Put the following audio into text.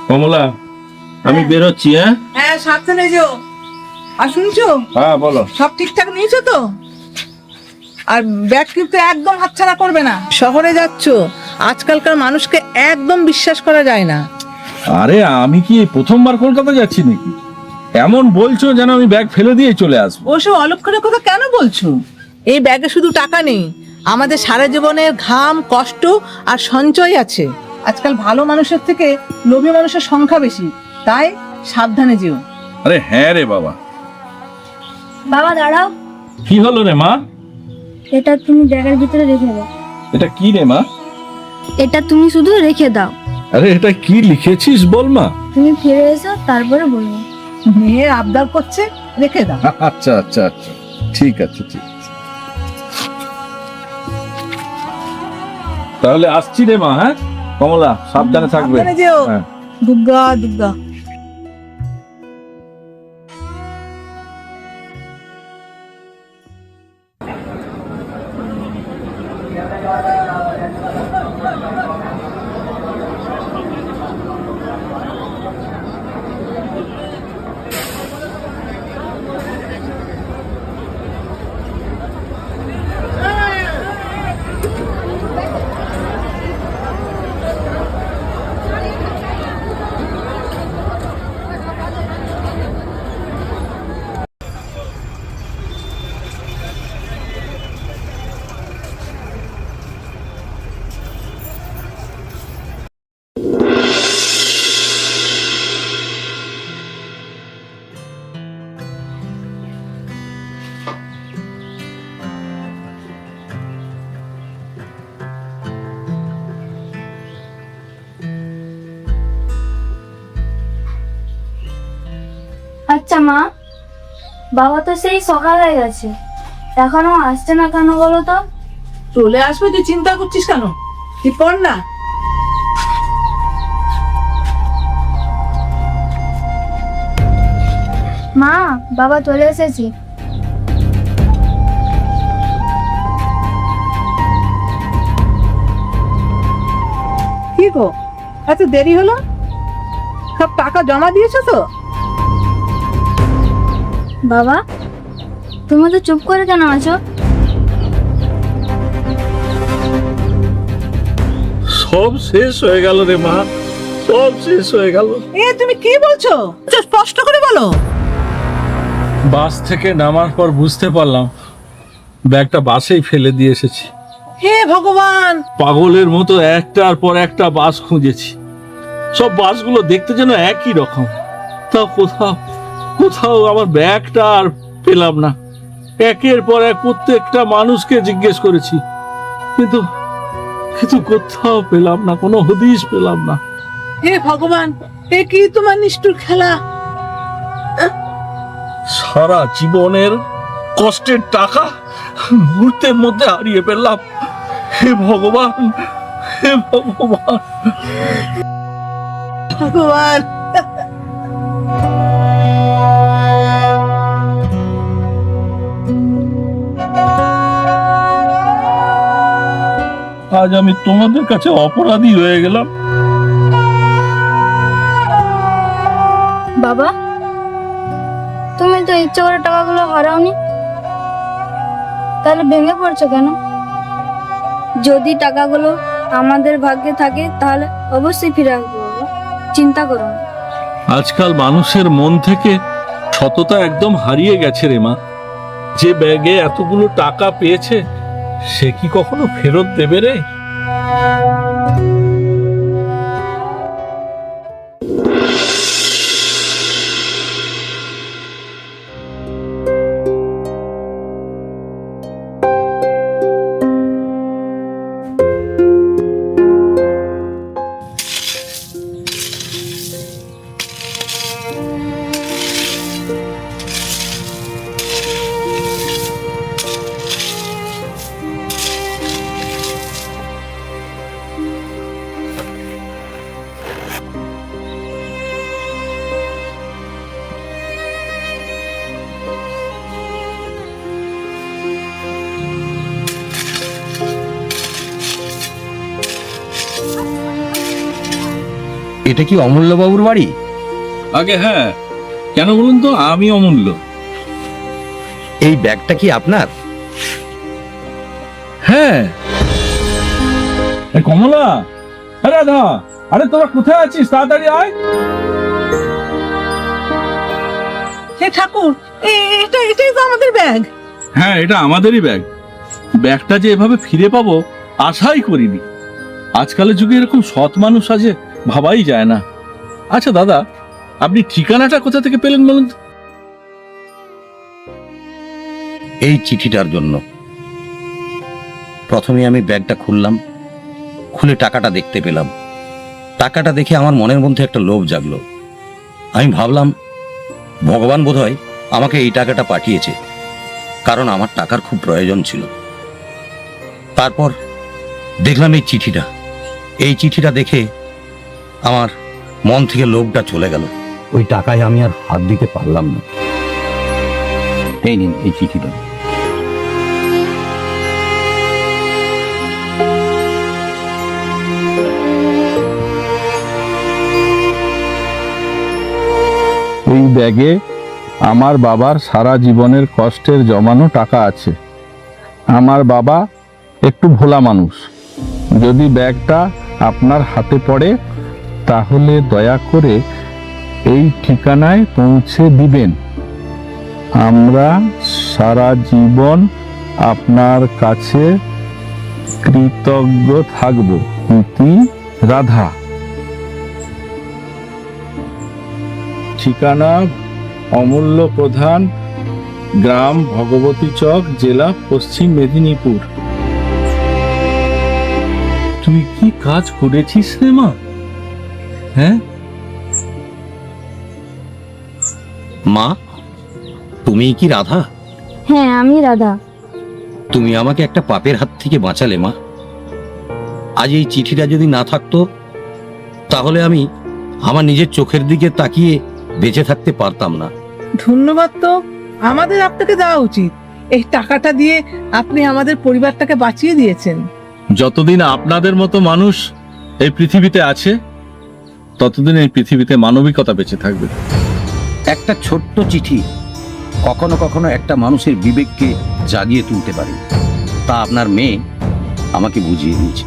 কমলা, আমি বেরোচ্ছি। হ্যাঁ হ্যাঁ, সাবধানে যেও। আর শুনছো? হ্যাঁ বলো। সব ঠিকঠাক নিয়েছো তো? আর ব্যাগ কিন্তু একদম হাতছাড়া করবে না। শহরে যাচ্ছো, আজকালকার মানুষকে একদম বিশ্বাস করা যায় না। আরে আমি কি এই প্রথমবার কলকাতা যাচ্ছি নাকি? এমন বলছো যেন আমি ব্যাগ ফেলে দিয়ে চলে আসবো। ওসব অলক্ষণের কথা কেন বলছো? এই ব্যাগে শুধু টাকা নেই, আমাদের সারা জীবনের ঘাম, কষ্ট আর সঞ্চয় আছে। আজকাল ভালো মানুষের থেকে লোভী মানুষের সংখ্যা বেশি, তাই সাবধানে যেও। আরে হ্যাঁ রে বাবা। বাবা দাঁড়াও, কি হলো রে মা? এটা তুমি ব্যাগের ভিতরে রেখে দাও। এটা কি রে মা? এটা তুমি শুধু রেখে দাও, আরে এটা কি লিখেছিস বল মা। তুমি ফিরে এসো তারপরে বলবো। মেয়ের আবদার করছে, রেখে দাও। আচ্ছা আচ্ছা আচ্ছা, ঠিক আছে ঠিক আছে। তাহলে আসছি রে মা। হ্যাঁ কমলা, সাবধানে থাকবে। সাবধানে যেও। হ্যাঁ। দুর্গা দুর্গা। আচ্ছা মা, বাবা তো সেই সকাল হয়ে গেছে, এখনো আসছে না কেন বলো তো? চলে আসবে, তুই চিন্তা করছিস কেন? তুই পড় না। মা, বাবা চলে এসেছে। কি গো, এত দেরি হলো? সব টাকা জমা দিয়েছো তো? বাবা, তুমি তো চুপ করে কেন আছো? সব শেষ হয়ে গেল রে মা, সব শেষ হয়ে গেল। তুমি কি বলছো? স্পষ্ট করে বলো। বাস থেকে নামার পর বুঝতে পারলাম ব্যাগটা বাসেই ফেলে দিয়ে এসেছি। হে ভগবান! পাগলের মতো একটার পর একটা বাস খুঁজেছি, সব বাসগুলো দেখতে যেন একই রকম। তা কোথাও কোথাও আমার ব্যাগটা আর পেলাম না। একের পর এক প্রত্যেকটা মানুষকে জিজ্ঞেস করেছি, কিন্তু কিন্তু কোথাও পেলাম না, কোনো হদিশ পেলাম না। হে ভগবান, এ কি তোমার নিষ্ঠুর খেলা! সারা জীবনের কষ্টের টাকা মুহূর্তের মধ্যে হারিয়ে ফেললাম। হে ভগবান, হে ভগবান, ভগবান! আজ আমি তোমাদের কাছে অপরাধী হয়ে গেলাম। বাবা, তুমি তো ইচ্ছে করে টাকাগুলো হারাওনি, তাহলে ভেঙে পড়ছো কেন? যদি টাকাগুলো আমাদের ভাগ্যে থাকে তাহলে অবশ্যই ফিরে আসবো বাবা, চিন্তা করো না। আজকাল মানুষের মন থেকে সততা একদম হারিয়ে গেছে রে মা। যে ব্যাগে এতগুলো টাকা পেয়েছে সে কি কখনো ফেরত দেবে রে? এটা কি অমূল্যবাবুর বাড়ি? আগে হ্যাঁ, কেন বলুন তো? আমি অমূল্য। এই ব্যাগটা কি আপনার? হ্যাঁ। কমলা, আরে রাধা, আরে তোরা কোথায় আছিস? তাড়াতাড়ি আয়। হে ঠাকুর, এটাই তো আমাদের ব্যাগ। হ্যাঁ, এটা আমাদেরই ব্যাগ। ব্যাগটা যে এভাবে ফিরে পাবো আশাই করিনি। আজকালের যুগে এরকম সৎ মানুষ আছে ভাবাই যায় না। আচ্ছা দাদা, আপনি ঠিকানাটা কোথা থেকে পেলেন বলুন তো? এই চিঠিটার জন্য। প্রথমে আমি ব্যাগটা খুললাম, খুলে টাকাটা দেখতে পেলাম। টাকাটা দেখে আমার মনের মধ্যে একটা লোভ জাগলো। আমি ভাবলাম, ভগবান বোধহয় আমাকে এই টাকাটা পাঠিয়েছে, কারণ আমার টাকার খুব প্রয়োজন ছিল। তারপর দেখলাম এই চিঠিটা। এই চিঠিটা দেখে আমার মন থেকে লোভটা চলে গেল। ওই টাকায় আমি আর হাত দিতে পারলাম না। এই নিন এই চিঠিটা। এই ব্যাগে আমার বাবার সারা জীবনের কষ্টের জমানো টাকা আছে। আমার বাবা একটু ভোলা মানুষ। যদি ব্যাগটা আপনার হাতে পড়ে তাহলে দয়া করে এই ঠিকানায় পৌঁছে দিবেন। আমরা সারা জীবন আপনার কাছে কৃতজ্ঞ থাকব। ইতি রাধা। ঠিকানা অমূল্য প্রধান, গ্রাম ভগবতী চক, জেলা পশ্চিম মেদিনীপুর। তুই কি কাজ করেছিস রে মা? হ্যাঁ, মা, তুমি কি রাধা? হ্যাঁ, আমি রাধা। তুমি আমাকে একটা পাপের হাত থেকে বাঁচালে মা। আজ এই চিঠিটা যদি না থাকতো তাহলে আমি আমার নিজের চোখের দিকে তাকিয়ে বেঁচে থাকতে পারতাম না। ধন্যবাদ তো আমাদের আপনাকে দেওয়া উচিত। এই টাকাটা দিয়ে আপনি আমাদের পরিবারটাকে বাঁচিয়ে দিয়েছেন। যতদিন আপনাদের মতো মানুষ এই পৃথিবীতে আছে ততদিন এই পৃথিবীতে মানবিকতা বেঁচে থাকবে। একটা ছোট্ট চিঠি কখনো কখনো একটা মানুষের বিবেককে জাগিয়ে তুলতে পারে। তা আপনার মেয়ে আমাকে বুঝিয়ে দিয়েছে।